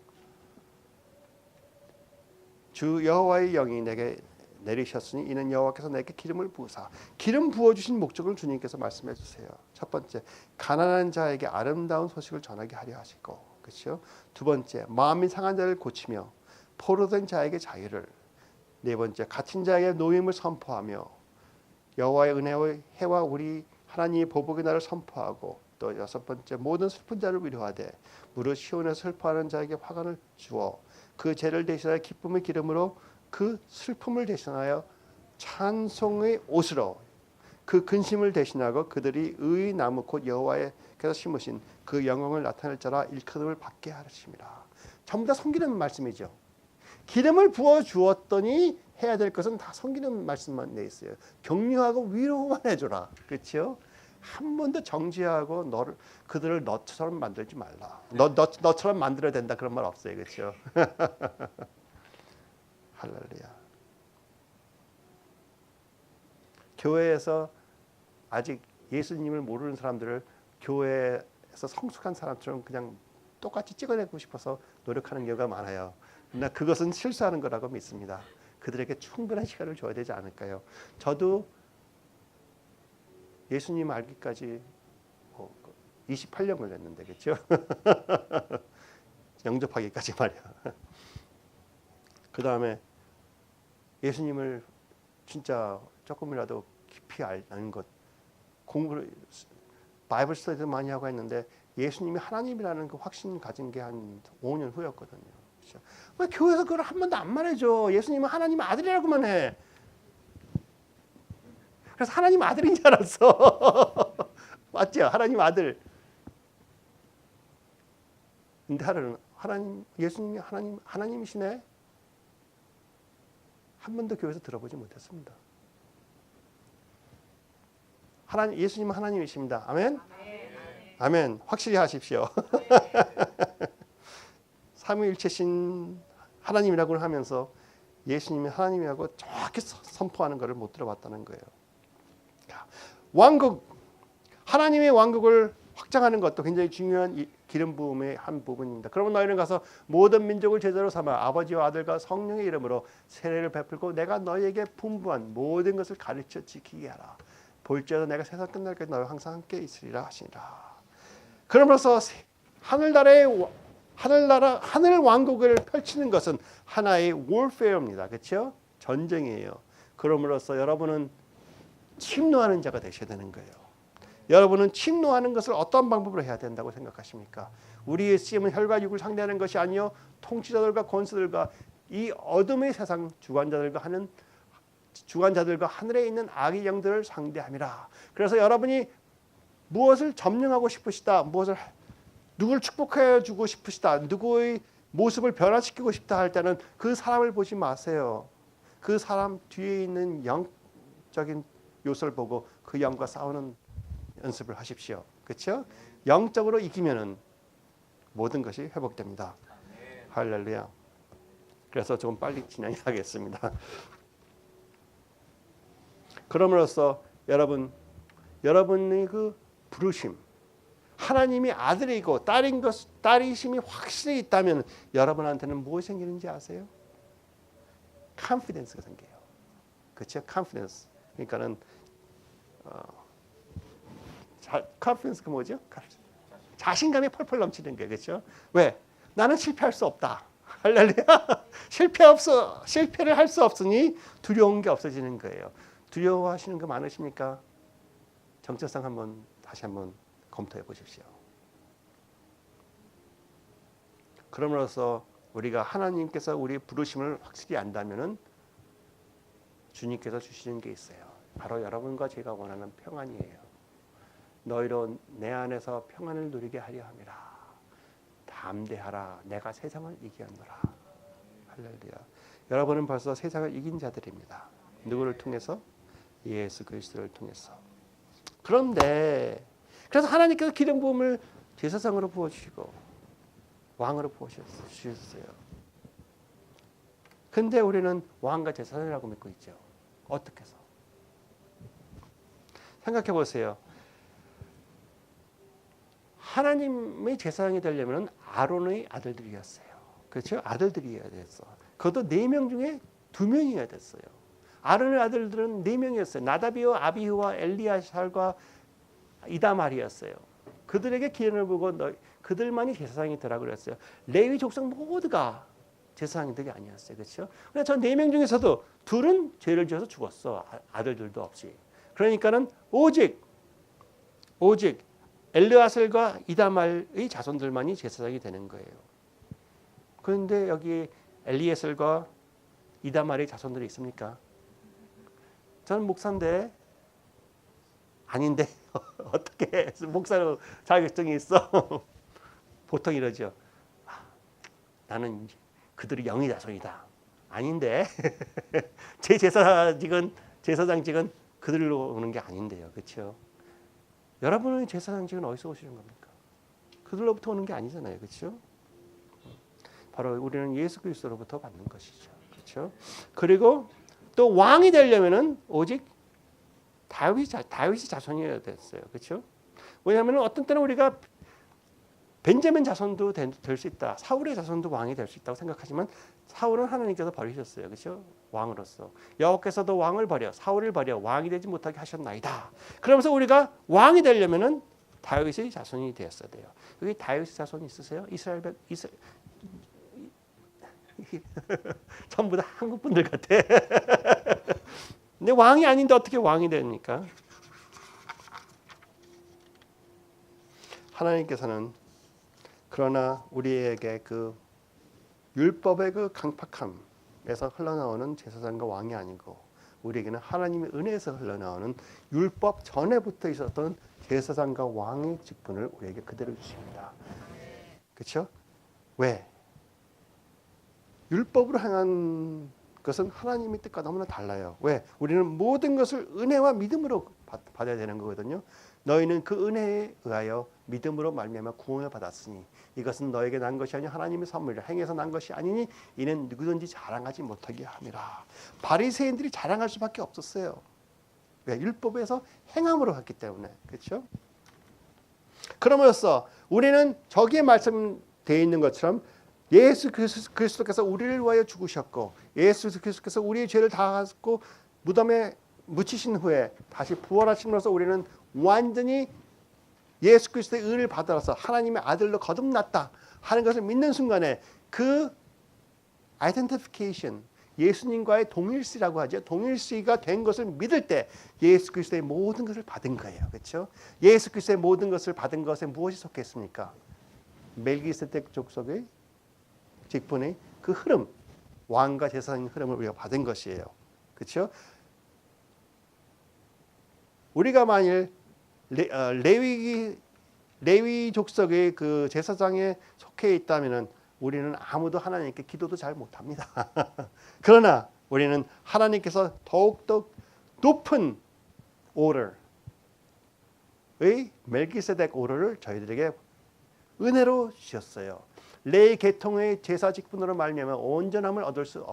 [SPEAKER 1] 주 여호와의 영이 내게 내리셨으니 이는 여호와께서 내게 기름을 부으사. 기름 부어주신 목적을 주님께서 말씀해 주세요. 첫 번째, 가난한 자에게 아름다운 소식을 전하게 하려 하시고, 그렇죠? 두 번째, 마음이 상한 자를 고치며 포로된 자에게 자유를. 네 번째, 갇힌 자에게 노임을 선포하며 여호와의 은혜의 해와 우리 하나님의 보복의 날을 선포하고, 또 여섯 번째, 모든 슬픈 자를 위로하되 무릇 시온에서 슬퍼하는 자에게 화관을 주어 그 죄를 대신하여 기쁨의 기름으로 그 슬픔을 대신하여 찬송의 옷으로 그 근심을 대신하고 그들이 의의 나무 곧 여호와께서 심으신 그 영광을 나타낼 자라 일컬음을 받게 하심이라. 전부 다 섬기는 말씀이죠. 기름을 부어 주었더니 해야 될 것은 다 섬기는 말씀만 내 있어요. 격려하고 위로만 해줘라. 그렇죠? 한 번도 정죄하고 그들을 너처럼 만들지 말라. 너처럼 만들어야 된다 그런 말 없어요. 그렇죠? 할렐루야. 교회에서 아직 예수님을 모르는 사람들을 교회에서 성숙한 사람처럼 그냥 똑같이 찍어내고 싶어서 노력하는 경우가 많아요. 그러나 그것은 실수하는 거라고 믿습니다. 그들에게 충분한 시간을 줘야 되지 않을까요? 저도 예수님 알기까지 28년 걸렸는데, 그렇죠? 영접하기까지 말이야. 그 다음에 예수님을 진짜 조금이라도 깊이 아는 것, 공부를 바이블 스터디도 많이 하고 했는데 예수님이 하나님이라는 그 확신 가진 게 한 5년 후였거든요. 그렇죠? 왜 교회에서 그걸 한 번도 안 말해줘? 예수님은 하나님 아들이라고만 해. 그래서 하나님 아들인 줄 알았어. 맞죠? 하나님 아들. 근데 예수님이 하나님이시네. 한 번도 교회에서 들어보지 못했습니다. 예수님은 하나님이십니다. 아멘? 아멘. 확실히 하십시오. 삼위일체신 하나님이라고 하면서 예수님이 하나님이라고 정확히 선포하는 것을 못 들어봤다는 거예요. 왕국, 하나님의 왕국을 확장하는 것도 굉장히 중요한 기름 부음의 한 부분입니다. 그러면 너희는 가서 모든 민족을 제자로 삼아 아버지와 아들과 성령의 이름으로 세례를 베풀고 내가 너희에게 분부한 모든 것을 가르쳐 지키게 하라. 볼지어다 내가 세상 끝날까지 너희와 항상 함께 있으리라 하시니라. 그러므로서 하늘 왕국을 펼치는 것은 하나의 warfare입니다. 그렇죠? 전쟁이에요. 그러므로서 여러분은 침노하는 자가 되셔야 되는 거예요. 여러분은 침노하는 것을 어떤 방법으로 해야 된다고 생각하십니까? 우리의 쓰임은 혈과 육을 상대하는 것이 아니요 통치자들과 권수들과 이 어둠의 세상 주관자들과 하늘에 있는 악의 영들을 상대함이라. 그래서 여러분이 무엇을 점령하고 싶으시다, 누구를 축복해 주고 싶으시다, 누구의 모습을 변화시키고 싶다 할 때는 그 사람을 보지 마세요. 그 사람 뒤에 있는 영적인 요소를 보고 그 영과 싸우는 연습을 하십시오. 그렇죠? 영적으로 이기면은 모든 것이 회복됩니다. 할렐루야. 그래서 좀 빨리 진행하겠습니다. 그럼으로써 여러분의 그 부르심, 하나님이 아들이고 딸이심이 확실히 있다면 여러분한테는 무엇이 생기는지 아세요? 컨피던스가 생겨요. 그렇죠? 컨피던스. 그러니까는 컨피던스가 뭐죠? 자신감이 펄펄 넘치는 거예요. 그렇죠? 왜? 나는 실패할 수 없다. 할렐루야. 실패를 할 수 없으니 두려운 게 없어지는 거예요. 두려워하시는 거 많으십니까? 정체성 다시 한번 검토해 보십시오. 그럼으로써 우리가 하나님께서 우리의 부르심을 확실히 안다면은 주님께서 주시는 게 있어요. 바로 여러분과 제가 원하는 평안이에요. 너희로 내 안에서 평안을 누리게 하려 함이라. 담대하라. 내가 세상을 이기었노라. 할렐루야. 여러분은 벌써 세상을 이긴 자들입니다. 누구를 통해서? 예수 그리스도를 통해서. 그런데 그래서 하나님께서 기름 부음을 제사장으로 부어주시고 왕으로 부어주셨어요. 근데 우리는 왕과 제사장이라고 믿고 있죠. 어떻게 해서? 생각해 보세요. 하나님의 제사장이 되려면 아론의 아들들이었어요. 그렇죠? 아들들이어야 됐어. 그것도 4명 중에 2명이어야 됐어요. 아론의 아들들은 4명이었어요. 나다비와 아비후와 엘리아살과 이다말이었어요. 그들에게 기름을 부고 그들만이 제사장이 되라고 그랬어요. 레위 족속 모두가 제사장들이 아니었어요. 그렇죠? 그래서 저 4명 중에서도 2은 죄를 지어서 죽었어. 아들들도 없이. 그러니까는 오직 엘르아셀과 이다말의 자손들만이 제사장이 되는 거예요. 그런데 여기 엘리에셀과 이다말의 자손들이 있습니까? 저는 목사인데 아닌데 어떻게 목사로 자격증이 있어? 보통 이러죠. 나는 그들이 영의 자손이다. 아닌데 제 제사장직은 그들로 오는 게 아닌데요. 그렇죠? 여러분의 제사장직은 어디서 오시는 겁니까? 그들로부터 오는 게 아니잖아요. 그렇죠? 바로 우리는 예수 그리스도로부터 받는 것이죠. 그렇죠? 그리고 또 왕이 되려면은 오직 다윗의 자손이어야 됐어요. 그렇죠? 왜냐하면 어떤 때는 우리가 벤자민 자손도 될 수 있다. 사울의 자손도 왕이 될 수 있다고 생각하지만 사울은 하나님께서 버리셨어요. 그렇죠? 왕으로서. 여호와께서도 왕을 버려 사울을 버려 왕이 되지 못하게 하셨나이다. 그러면서 우리가 왕이 되려면은 다윗의 자손이 되었어야 돼요. 여기 다윗의 자손이 있으세요? 전부 다 한국 분들 같아. 근데 왕이 아닌데 어떻게 왕이 됩니까? 하나님께서는 그러나 우리에게 그 율법의 그 강팍함에서 흘러나오는 제사장과 왕이 아니고 우리에게는 하나님의 은혜에서 흘러나오는 율법 전에부터 있었던 제사장과 왕의 직분을 우리에게 그대로 주십니다. 그렇죠? 왜? 율법으로 행한 것은 하나님의 뜻과 너무나 달라요. 왜? 우리는 모든 것을 은혜와 믿음으로 받아야 되는 거거든요. 너희는 그 은혜에 의하여 믿음으로 말미암아 구원을 받았으니 이것은 너에게 난 것이 아니라 하나님의 선물이라. 행해서 난 것이 아니니 이는 누구든지 자랑하지 못하게 함이라. 바리새인들이 자랑할 수밖에 없었어요. 왜? 율법에서 행함으로 갔기 때문에. 그렇죠? 그러므로써 우리는 저기에 말씀되어 있는 것처럼 예수 그리스도께서 우리를 위하여 죽으셨고 예수 그리스도께서 우리의 죄를 다 갚고 무덤에 묻히신 후에 다시 부활하심으로써 우리는 완전히 예수 그리스도의 은혜를 받아서 하나님의 아들로 거듭났다 하는 것을 믿는 순간에 그 identification, 예수님과의 동일시라고 하죠. 동일시가 된 것을 믿을 때 예수 그리스도의 모든 것을 받은 거예요. 그렇죠? 예수 그리스도의 모든 것을 받은 것에 무엇이 속했습니까? 멜기세덱 족속의 직분의 그 흐름, 왕과 제사장의 흐름을 우리가 받은 것이에요. 그렇죠? 우리가 만일 레위 족속의 그 제사장에 속해 있다면은 우리는 아무도 하나님께 기도도 잘 못합니다. 그러나 우리는 하나님께서 더욱더 높은 오더의 멜기세덱 오더를 저희들에게 은혜로 주셨어요. 레위 계통의 제사 직분으로 말미암아 온전함을 얻을 수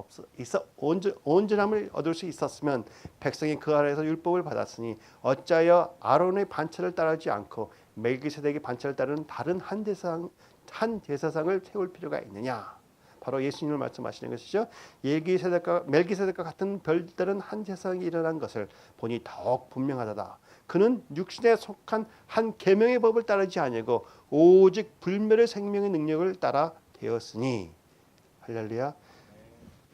[SPEAKER 1] 있었으면 백성이 그 아래에서 율법을 받았으니 어찌하여 아론의 반차를 따르지 않고 멜기세덱의 반차를 따르는 다른 한 제사장을 세울 필요가 있느냐? 바로 예수님을 말씀하시는 것이죠. 멜기세덱과 같은 별다른 한 제사장이 일어난 것을 보니 더욱 분명하다. 그는 육신에 속한 한 계명의 법을 따르지 아니하고 오직 불멸의 생명의 능력을 따라 되었으니 할렐루야.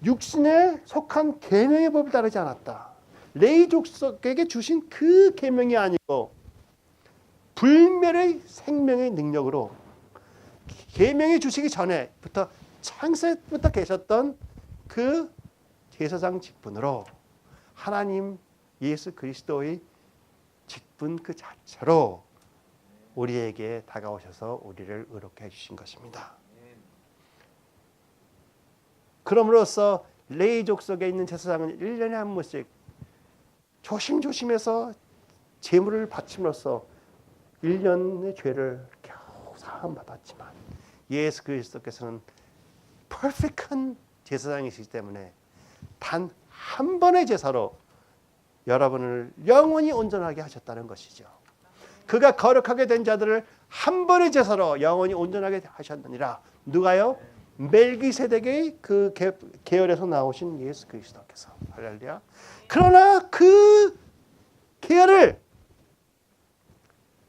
[SPEAKER 1] 육신에 속한 계명의 법을 따르지 않았다. 레위 족속에게 주신 그 계명이 아니고 불멸의 생명의 능력으로 계명이 주시기 전에부터 창세부터 계셨던 그 제사장 직분으로 하나님 예수 그리스도의 직분 그 자체로 우리에게 다가오셔서 우리를 의롭게 해주신 것입니다. 그럼으로써 레위 족속에 있는 제사장은 1년에 한 번씩 조심조심해서 제물을 바침으로써 1년의 죄를 겨우 사함받았지만 예수 그리스도께서는 퍼펙트한 제사장이시기 때문에 단 한 번의 제사로 여러분을 영원히 온전하게 하셨다는 것이죠. 그가 거룩하게 된 자들을 한 번의 제사로 영원히 온전하게 하셨느니라. 누가요? 멜기세덱의 그 계열에서 나오신 예수 그리스도께서. 할렐루야. 그러나 그 계열을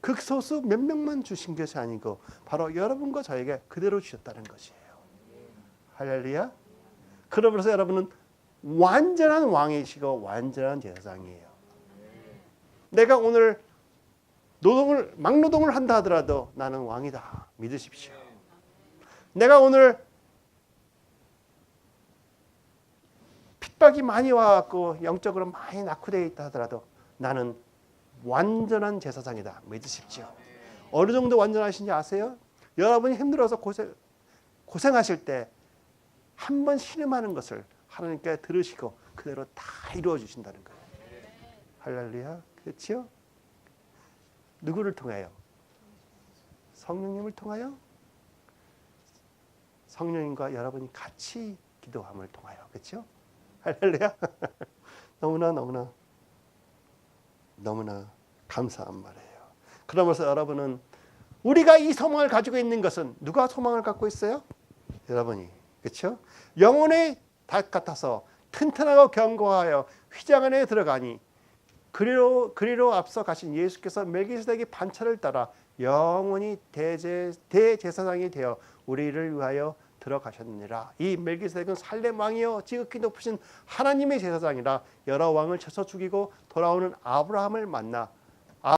[SPEAKER 1] 극소수 몇 명만 주신 것이 아니고 바로 여러분과 저에게 그대로 주셨다는 것이에요. 할렐루야. 그러면서 여러분은 완전한 왕이시고 완전한 제사장이에요. 내가 오늘 막노동을 한다 하더라도 나는 왕이다. 믿으십시오. 내가 오늘 핍박이 많이 와갖고 영적으로 많이 낙후되어 있다 하더라도 나는 완전한 제사장이다. 믿으십시오. 어느 정도 완전하신지 아세요? 여러분이 힘들어서 고생하실 때 한 번 신음하는 것을 하나님께 들으시고 그대로 다 이루어 주신다는 거예요. 할렐루야. 그렇죠? 누구를 통하여? 성령님을 통하여? 성령님과 여러분이 같이 기도함을 통하여. 그렇죠? 할렐루야. 너무나 감사한 말이에요. 그러면서 여러분은 우리가 이 소망을 가지고 있는 것은 누가 소망을 갖고 있어요? 여러분이. 그렇죠? 영혼의 닭 같아서 튼튼하고 견고하여 휘장 안에 들어가니 그리로 앞서 가신 예수께서 멜기세덱의 반차를 따라 영원히 대제사장이 되어 우리를 위하여 들어가셨느니라. 이 멜기세덱은 살렘 왕이요 지극히 높으신 하나님의 제사장이라 여러 왕을 쳐서 죽이고 돌아오는 아브라함을 만나